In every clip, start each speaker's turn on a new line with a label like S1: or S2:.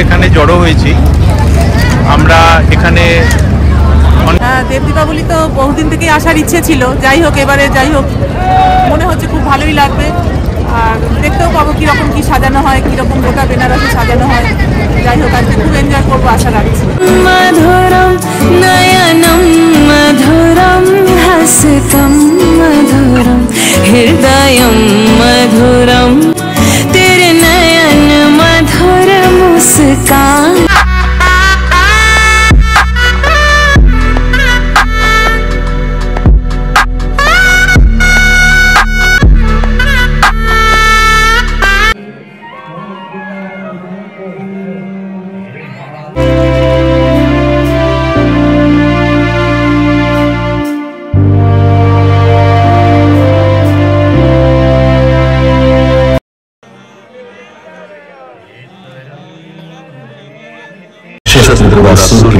S1: এখানে জড়ো হয়েছি আমরা এখানে।
S2: দেব দীপাবলি তো বহুদিন থেকেই আসার ইচ্ছে ছিল, যাই হোক এবারে যাই হোক মনে হচ্ছে খুব ভালোই লাগবে। আর দেখতেও পাবো কীরকম কী সাজানো হয়, কীরকম গোটা বেনারসে সাজানো হয়। যাই হোক আজকে খুব এনজয় করবো আশা রাখছি।
S3: মধুরম নয়নম মধুরম হাসিতম মধুরম হৃদয়ম মধুরম তেরে নয়ন মধুর মুস্কান।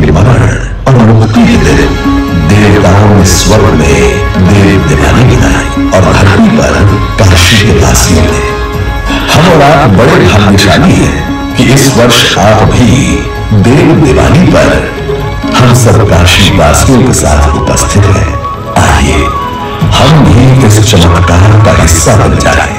S4: के मरण और मुक्ति के दिन देवताओं ने स्वर्ग में देव देवानी गिनाई और धरती पर काशी के वासियों ने। हम और आप बड़े भाग्यशाली हैं कि इस वर्ष आप भी देव देवानी पर हम सब काशी वासियों के साथ उपस्थित हैं। आइए हम भी इस चमत्कार का हिस्सा बन जाए।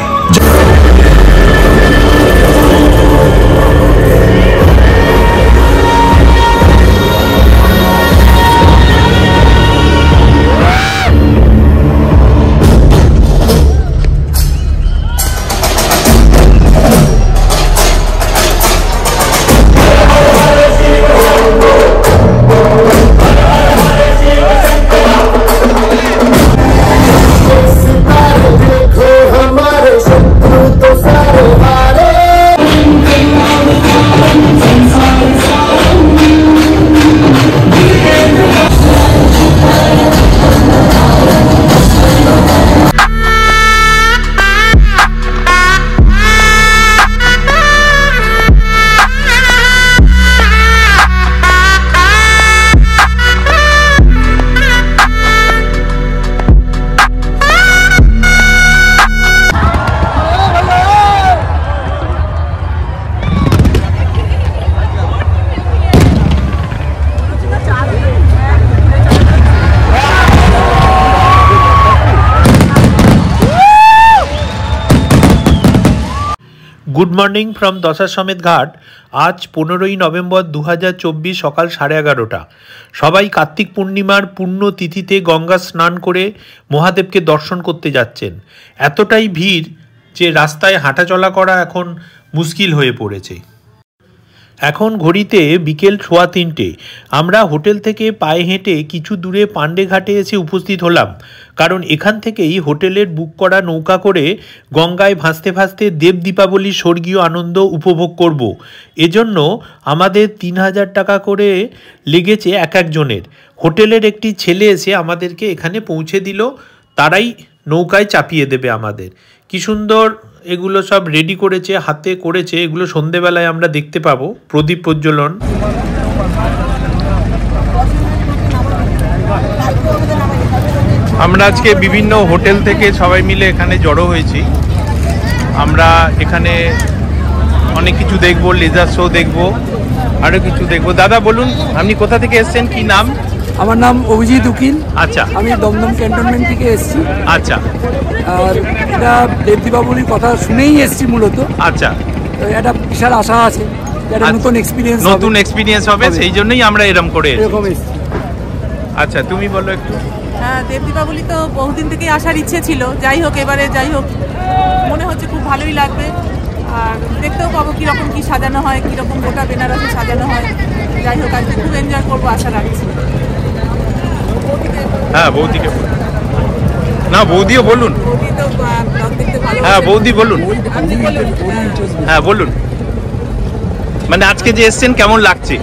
S1: গুড মর্নিং ফ্রম দশাশ্বমেধ ঘাট। আজ 15ই নভেম্বর 2024 সকাল 11:30। সবাই কার্তিক পূর্ণিমার পূর্ণ তিথিতে গঙ্গা স্নান করে মহাদেবকে দর্শন করতে যাচ্ছেন। এতটাই ভিড় যে রাস্তায় হাঁটাচলা করা এখন মুশকিল হয়ে পড়েছে। এখন ঘড়িতে বিকেল 3:15। আমরা হোটেল থেকে পায়ে হেঁটে কিছু দূরে পান্ডে ঘাটে এসে উপস্থিত হলাম, কারণ এখান থেকেই হোটেলের বুক করা নৌকা করে গঙ্গায় ভাসতে ভাসতে দেব দীপাবলির স্বর্গীয় আনন্দ উপভোগ করব। এজন্য আমাদের 3000 টাকা করে লেগেছে এক একজনের। হোটেলের একটি ছেলে এসে আমাদেরকে এখানে পৌঁছে দিল, তারাই নৌকায় চাপিয়ে দেবে আমাদের। কি সুন্দর এগুলো সব রেডি করেছে, হাতে করেছে। এগুলো সন্ধেবেলায় আমরা দেখতে পাবো, প্রদীপ প্রজ্বলন। আমরা আজকে বিভিন্ন হোটেল থেকে সবাই মিলে এখানে জড়ো হয়েছি। আমরা এখানে অনেক কিছু দেখবো, লেজার শো দেখবো, আরও কিছু দেখবো। দাদা বলুন, আপনি কোথা থেকে এসেছেন, কি নাম?
S5: আমার নাম অভিজিৎ উকিল।
S1: আচ্ছা,
S5: আমি দমদম ক্যান্টনমেন্ট থেকে এসেছি।
S1: আচ্ছা,
S5: আর এটা দেব দীপাবলির কথা শুনেই এসেছি মূলত।
S1: আচ্ছা,
S5: তো এটা বিশাল আশা আছে, এটা নতুন
S1: এক্সপিরিয়েন্স হবে, সেই জন্যই আমরা এরকম করে এসেছি। আচ্ছা, তুমি বলো একটু।
S2: হ্যাঁ, দেব দীপাবলি তো বহুদিন থেকেই আসার ইচ্ছে ছিল, যাই হোক এবারে যাই হোক মনে হচ্ছে খুব ভালোই লাগবে। আর দেখতেও পাবো কীরকম কী সাজানো হয়, কীরকম গোটা বেনারসে সাজানো হয়। যাই হোক আজকে খুব এনজয় করবো আশা রাখছি।
S1: হ্যাঁ, বৌদিকে না, বৌদিও বলুন। হ্যাঁ, বৌদি বলুন। হ্যাঁ, বলুন। মানে আজকে যে এসছেন কেমন লাগছে?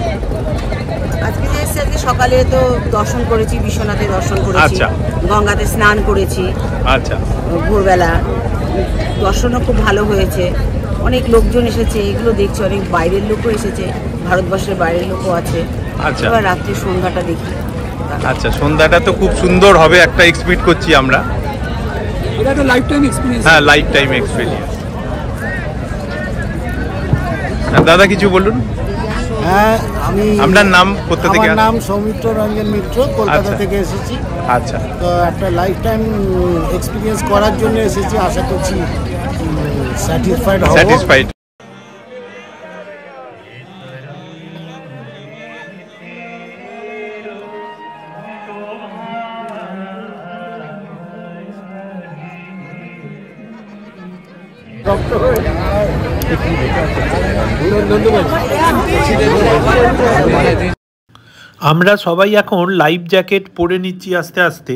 S6: আজকে যে এসছে, আজকে সকালে তো দর্শন করেছি, বিশ্বনাথে দর্শন করেছি।
S1: আচ্ছা।
S6: গঙ্গাতে স্নান করেছি।
S1: আচ্ছা।
S6: ভোরবেলা দর্শনও খুব ভালো হয়েছে। অনেক লোকজন এসেছে, এগুলো দেখছি, অনেক বাইরের লোকও এসেছে, ভারতবর্ষের বাইরের লোকও আছে।
S1: আচ্ছা।
S6: এবার রাত্রে সন্ধ্যাটা দেখি।
S1: আচ্ছা, সন্ধ্যাটা তো খুব সুন্দর হবে, একটা এক্সপেক্ট করছি আমরা।
S5: এটা একটা লাইফ টাইম এক্সপেরিয়েন্স।
S1: হ্যাঁ, লাইফ টাইম এক্সপেরিয়েন্স। দাদা কিছু বলুন।
S7: হ্যাঁ,
S8: আপনার নাম কোথা থেকে?
S7: আমার নাম সৌমিত্র রঞ্জন মিত্র, কলকাতা থেকে এসেছি।
S8: আচ্ছা,
S7: তো একটা লাইফ টাইম এক্সপিরিয়েন্স করার জন্য এসেছি, আশা করছি স্যাটিসফাইড।
S1: আমরা সবাই এখন লাইফ জ্যাকেট পরে নিচ্ছি আস্তে আস্তে।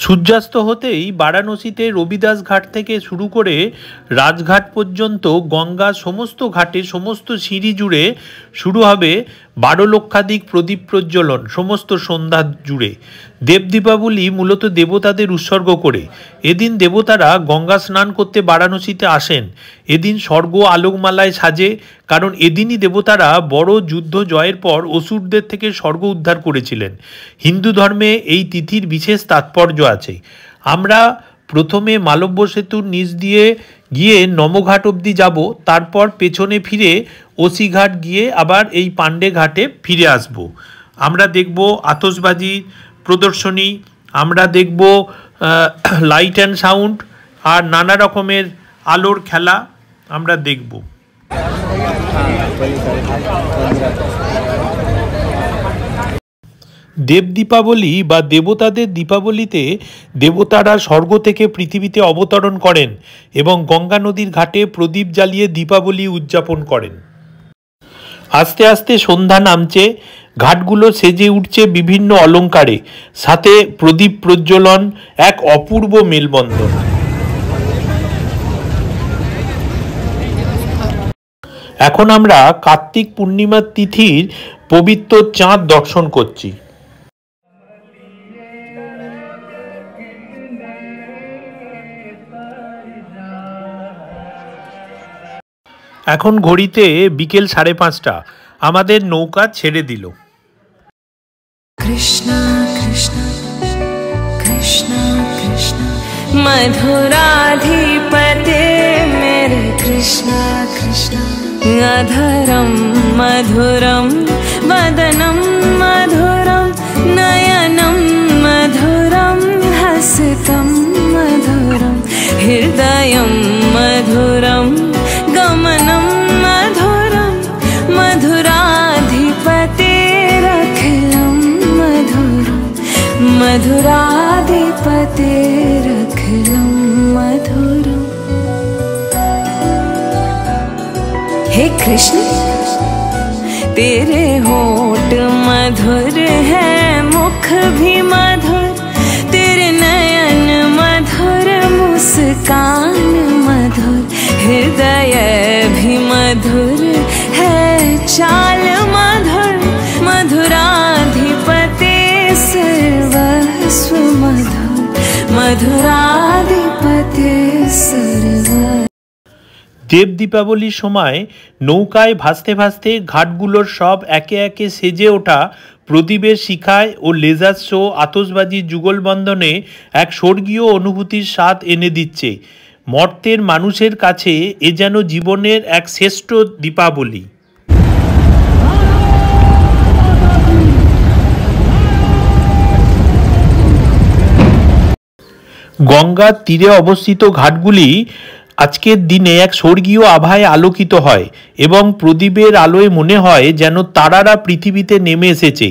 S1: সূর্যাস্ত হতেই বারাণসীতে রবিদাস ঘাট থেকে শুরু করে রাজঘাট পর্যন্ত গঙ্গা সমস্ত ঘাটে সমস্ত সিঁড়ি জুড়ে শুরু হবে 12 লক্ষাধিক প্রদীপ প্রজ্বলন সমস্ত সন্ধ্যা জুড়ে। দেব দীপাবলি মূলত দেবতাদের উৎসর্গ করে। এদিন দেবতারা গঙ্গা স্নান করতে বারাণসীতে আসেন। এদিন স্বর্গ আলোকমালায় সাজে, কারণ এদিনই দেবতারা বড় যুদ্ধ জয়ের পর অসুরদের থেকে স্বর্গ উদ্ধার করেছিলেন। হিন্দু ধর্মে এই তিথির বিশেষ তাৎপর্য আছে। আমরা প্রথমে মালব্য সেতুর নিচ দিয়ে গিয়ে নমঘাট অবধি যাব, তারপর পেছনে ফিরে ওসিঘাট গিয়ে আবার এই পান্ডে ঘাটে ফিরে আসব। আমরা দেখব আতশবাজি প্রদর্শনী, আমরা দেখব লাইট অ্যান্ড সাউন্ড আর নানা রকমের আলোর খেলা আমরা দেখব। দেব দীপাবলি বা দেবতাদের দীপাবলিতে দেবতারা স্বর্গ থেকে পৃথিবীতে অবতরণ করেন এবং গঙ্গা নদীর ঘাটে প্রদীপ জ্বালিয়ে দীপাবলি উদযাপন করেন। আস্তে আস্তে সন্ধ্যা নামছে, ঘাটগুলো সেজে উঠছে বিভিন্ন অলঙ্কারে, সাথে প্রদীপ প্রজ্বলন, এক অপূর্ব মেলবন্ধন। এখন আমরা কার্তিক পূর্ণিমার তিথির পবিত্র চাঁদ দর্শন করছি। এখন ঘড়িতে বিকেল 5:30, আমাদের নৌকা ছেড়ে দিল।
S3: কৃষ্ণ কৃষ্ণ কৃষ্ণ কৃষ্ণ মধুরাধিপতে মেরে কৃষ্ণ কৃষ্ণ অধরম মধুরম বদনম মধুরম নয়নম মধুরম হসতম মধুরম হৃদয়ম মধুরম गमनम मधुरम मधुराधिपतेरखिलम मधुरम मधुराधिपतेरखिलम मधुरम। हे कृष्ण तेरे होठ मधुर है, मुख भी मधुर, तेरे नयन मधुर, मुस्कान मधुर, हृदय भी मधुर है, चाल मधुर, मधुराधिपते सर्वस्व मधुर, मधुराधिपते सर्वस्व।
S1: দেব দীপাবলির সময় নৌকায় ভাসতে ভাসতে ঘাটগুলোর সব একে একে সেজে ওঠা প্রদীপের শিখায় ও লেজার শো আতশবাজির যুগলবন্ধনে এক স্বর্গীয় অনুভূতির স্বাদ এনে দিচ্ছে। মর্তের মানুষের কাছে এ যেন জীবনের এক শ্রেষ্ঠ দীপাবলি। গঙ্গার তীরে অবস্থিত ঘাটগুলি আজকের দিনে এক স্বর্গীয় আভায় আলোকিত হয় এবং প্রদীপের আলোয় মনে হয় যেন তারারা পৃথিবীতে নেমে এসেছে।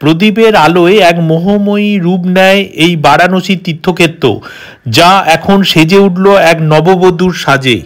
S1: প্রদীপের আলোয় এক মোহময়ী রূপ নেয় এই বারাণসী তীর্থক্ষেত্র, যা এখন সেজে উঠল এক নববধূর সাজে।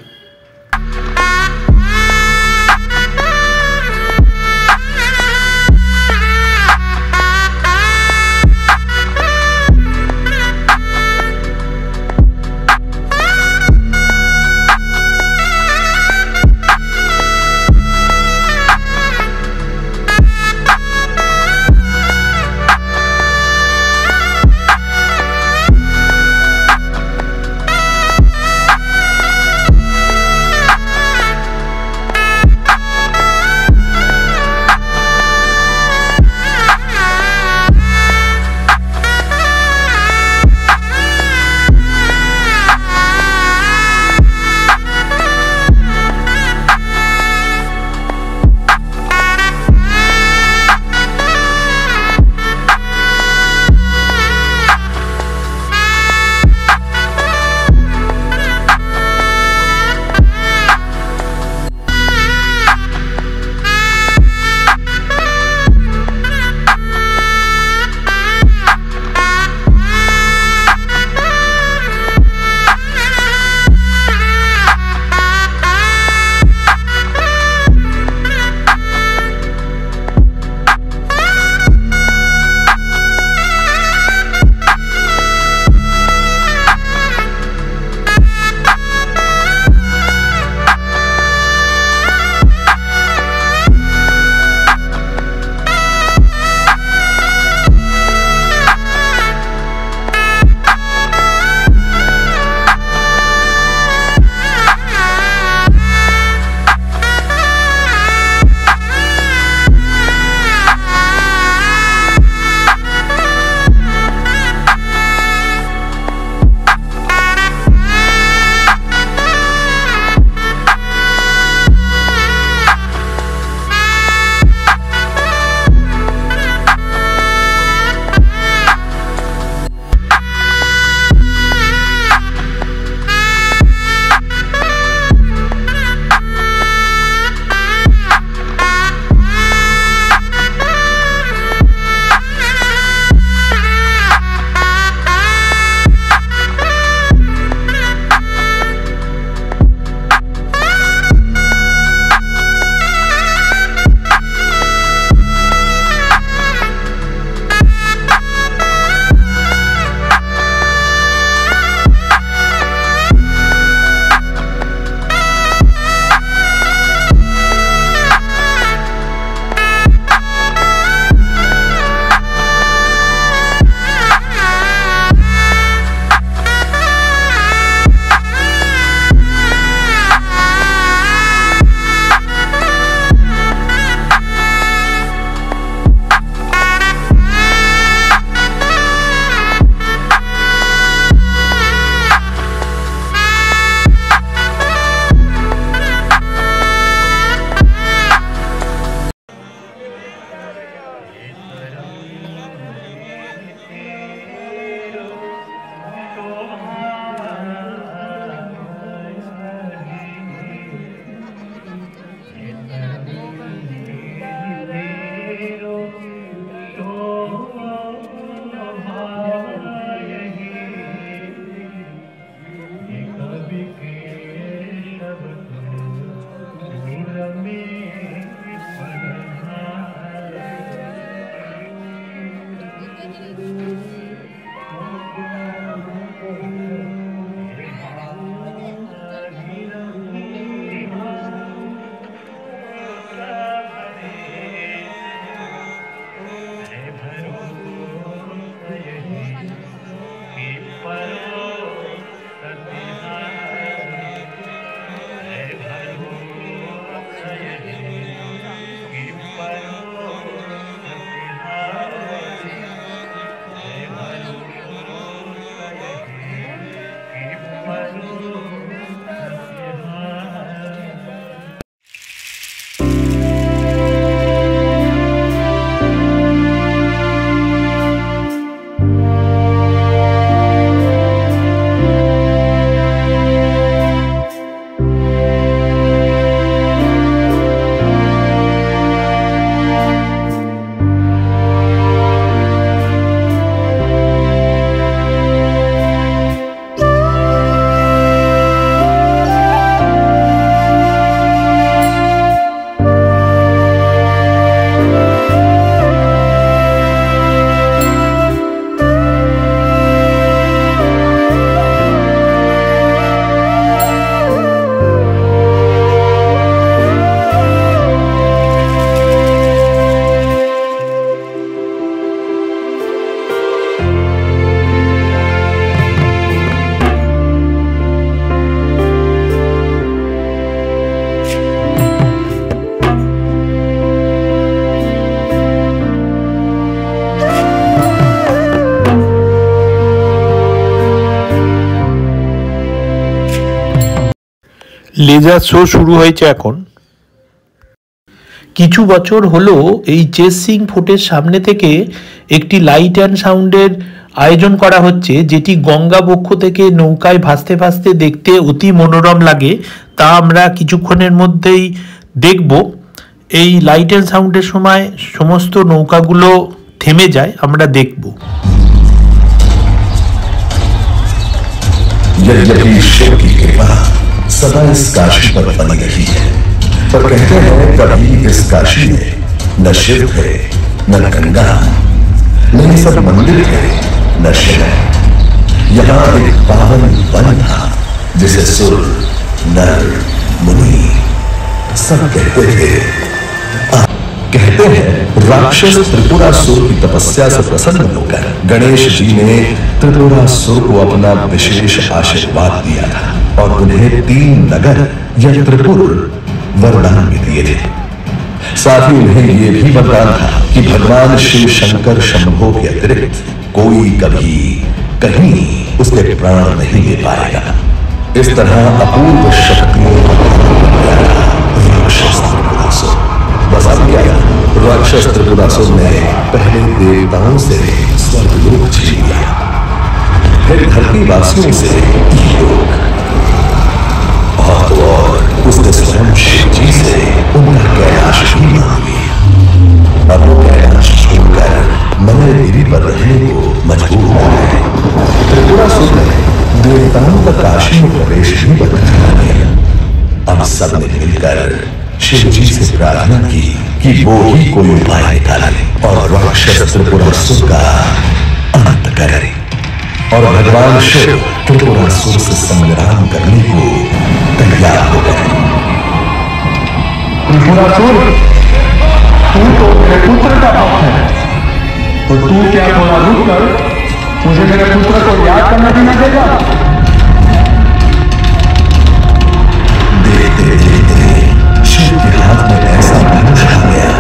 S1: লেজার শো শুরু হয়েছে এখন। কিছু বছর হলো এই চেসিং ফোর্টের সামনে থেকে একটি লাইট অ্যান্ড সাউন্ডের আয়োজন করা হচ্ছে, যেটি গঙ্গা বক্ষ থেকে নৌকায় ভাসতে ভাসতে দেখতে অতি মনোরম লাগে। তা আমরা কিছুক্ষণের মধ্যেই দেখব। এই লাইট অ্যান্ড সাউন্ডের সময় সমস্ত নৌকাগুলো থেমে যায়, আমরা দেখব।
S4: शिव की कृपा सदा इस काशी पर बनी रही है, पर कहते हैं कभी इस काशी में न शिव है न गंगा, न ये सब मंदिर है न शिव। यहाँ एक पावन वन था जिसे सुर नर मुनि सब कहते थे। कहते हैं राक्षस त्रिपुरासुर की तपस्या से प्रसन्न होकर गणेश जी ने त्रिपुरासुर को अपना विशेष आशीर्वाद दिया था और उन्हें 3 नगर या त्रिपुर वरदान भी दिए थे। साथ ही उन्हें यह भी वरदान था कि भगवान शिव शंकर शंभो के अतिरिक्त कोई कभी कहीं उसके प्राण नहीं ले पाएगा। इस तरह अपूर्व शक्तियों राक्षस त्रिपुरासुर बस अब क्या, राक्षस त्रिपुरासुर ने पहले देवताओं से स्वर्गलोक छीन लिया, फिर धरती वासियों से लोक, और उसने स्वयं शिव जी से उनका कैलाश भी मांग लिया। अब वो कैलाश छोड़कर मलयगिरी पर रहने को मजबूर हो गए। त्रिपुरासुर ने देवताओं का काशी में प्रवेश भी बंद करा दिया। अब सब ने मिलकर शिव जी से प्रार्थना की कि वो ही कोई उपाय निकाले और राक्षस त्रिपुरासुर का अंत करे। और भगवान शिव त्रिपुरासुर से संग्राम करने को तैयार हो गए।
S9: त्रिपुरासुर, तू तो मेरे पुत्र का भक्त है, तो तू क्या थोड़ा रुक कर मुझे मेरे पुत्र को याद करने भी न देगा?
S4: देखते देखते शिव के हाथ में ऐसा धनुष आ गया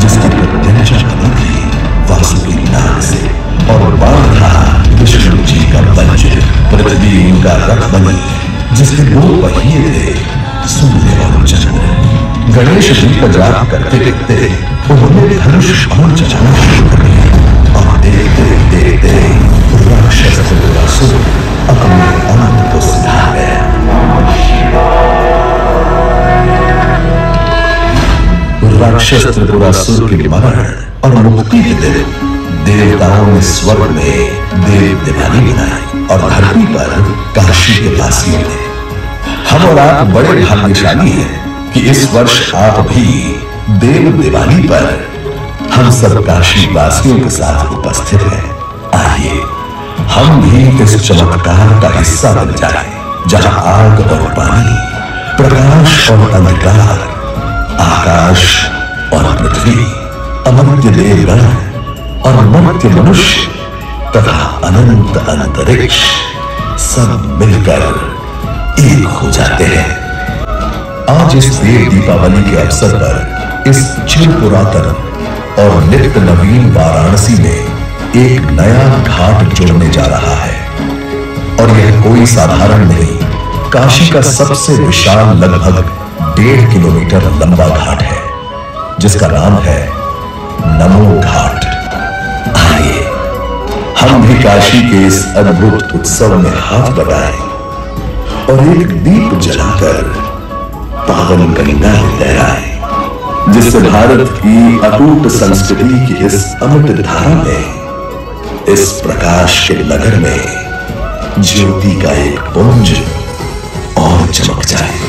S4: जिसकी प्रत्यंचा बनी थी वासुकी नाग से, और बाण था विष्णु जी का वज्र, पृथ्वी उनका रथ बनी जिसके 2 पहिए थे, सूर्य और चंद्र। गणेश जी का जाप करते देखते उन्होंने धनुष बाण चलाना शुरू कर दिया, और देखते देखते राक्षस त्रिपुरासुर अपने अंत को सिधा गया। राक्षस त्रिपुरासुर के मरण और मुक्ति के दिन देवताओं ने स्वर्ग में देव दिवाली मनाई और धरती पर काशी के वासियों ने। हम और आप बड़े भाग्यशाली हैं कि इस वर्ष आप भी देव दिवाली पर हम सब काशी वासियों के साथ उपस्थित हैं। आइए हम भी इस चमत्कार का हिस्सा बन जाए, जहां आग और पानी, प्रकाश और अंधकार, आकाश और पृथ्वी, अमर्त्य देवगण और मर्त्य मनुष्य तथा अनंत अंतरिक्ष सब मिलकर एक हो जाते हैं। आज इस देव दीपावली के अवसर पर इस चिर पुरातन और नित्य नवीन वाराणसी में एक नया घाट जुड़ने जा रहा है। और यह कोई साधारण नहीं, काशी का सबसे विशाल लगभग 1.5 किलोमीटर लंबा घाट है, जिसका नाम है नमो घाट। आइए हम भी काशी के इस अद्भुत उत्सव में हाथ बटाएं और एक दीप जलाकर पावन गंगा में लहराएं, जिससे भारत की अटूट संस्कृति की इस अमृत धारा में, इस प्रकाश के नगर में ज्योति का एक पुंज और चमक जाए।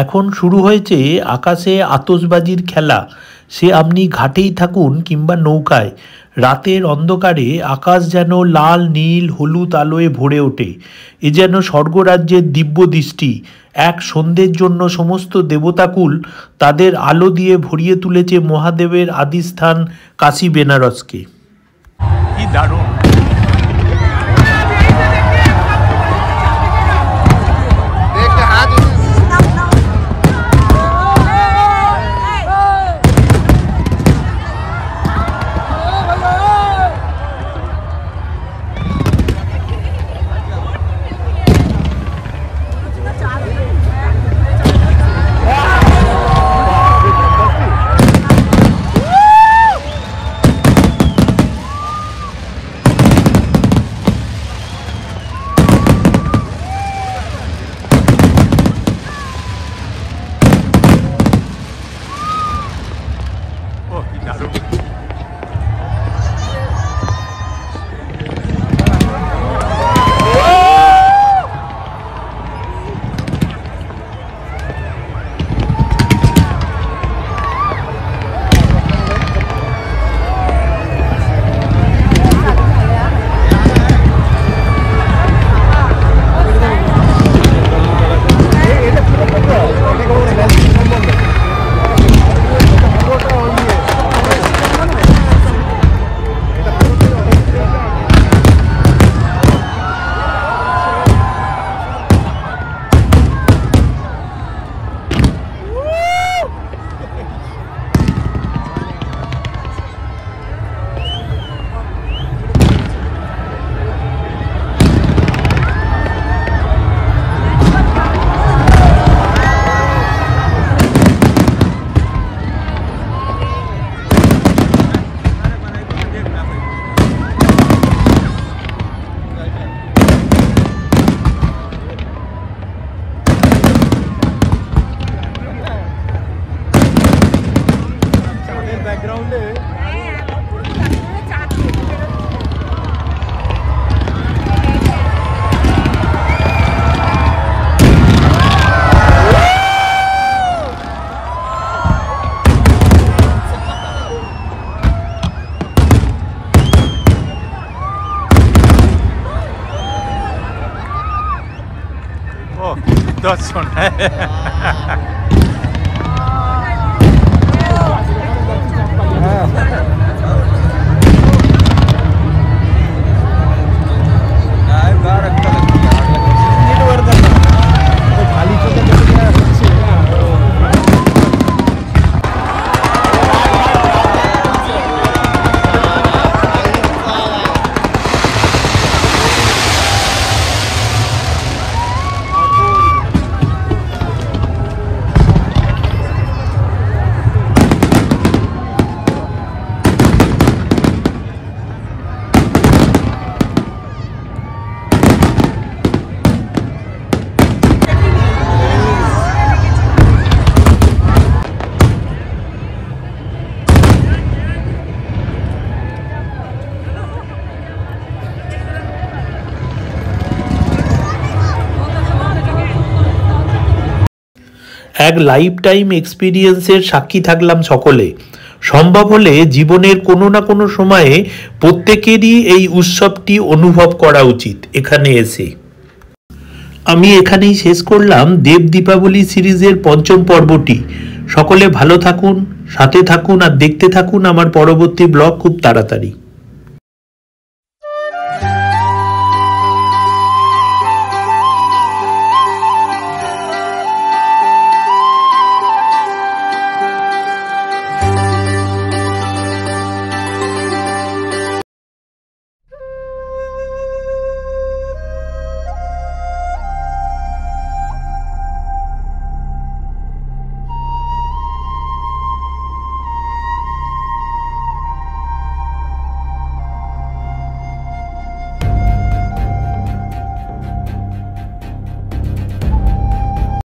S1: এখন শুরু হয়েছে আকাশে আতশবাজির খেলা। সে আপনি ঘাটেই থাকুন কিংবা নৌকায়, রাতের অন্ধকারে আকাশ যেন লাল নীল হলুদ আলোয় ভরে ওঠে। এ যেন স্বর্গরাজ্যের দিব্য দৃষ্টি। এক সন্ধ্যের জন্য সমস্ত দেবতাকুল তাদের আলো দিয়ে ভরিয়ে তুলেছে মহাদেবের আদিস্থান কাশী বেনারসকে।
S8: কি দারুণ! দর্শন
S1: এক লাইফ টাইম এক্সপিরিয়েন্সের সাক্ষী থাকলাম সকলে। সম্ভব হলে জীবনের কোনো না কোনো সময়ে প্রত্যেকেরই এই উৎসবটি অনুভব করা উচিত এখানে এসে। আমি এখানেই শেষ করলাম দেব দীপাবলি সিরিজের পঞ্চম পর্বটি। সকলে ভালো থাকুন, সাথে থাকুন আর দেখতে থাকুন আমার পরবর্তী ব্লগ খুব তাড়াতাড়ি।